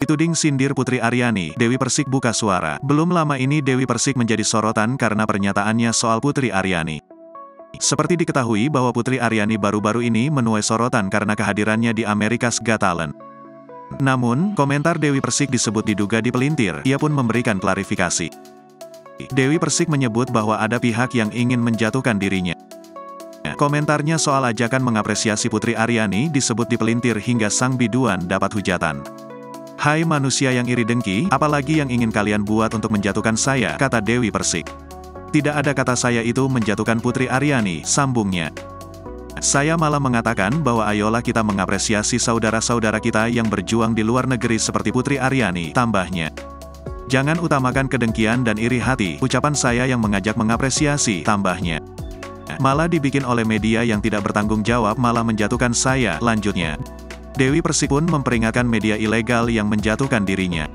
Dituding sindir Putri Aryani, Dewi Persik buka suara. Belum lama ini Dewi Persik menjadi sorotan karena pernyataannya soal Putri Aryani. Seperti diketahui bahwa Putri Aryani baru-baru ini menuai sorotan karena kehadirannya di America's Got Talent. Namun, komentar Dewi Persik disebut diduga dipelintir, ia pun memberikan klarifikasi. Dewi Persik menyebut bahwa ada pihak yang ingin menjatuhkan dirinya. Komentarnya soal ajakan mengapresiasi Putri Aryani disebut dipelintir hingga sang biduan dapat hujatan. "Hai manusia yang iri dengki, apalagi yang ingin kalian buat untuk menjatuhkan saya," kata Dewi Persik. "Tidak ada kata saya itu menjatuhkan Putri Aryani," sambungnya. "Saya malah mengatakan bahwa ayolah kita mengapresiasi saudara-saudara kita yang berjuang di luar negeri seperti Putri Aryani," tambahnya. "Jangan utamakan kedengkian dan iri hati, ucapan saya yang mengajak mengapresiasi," tambahnya. "Malah dibikin oleh media yang tidak bertanggung jawab malah menjatuhkan saya," lanjutnya. Dewi Persik pun memperingatkan media ilegal yang menjatuhkan dirinya.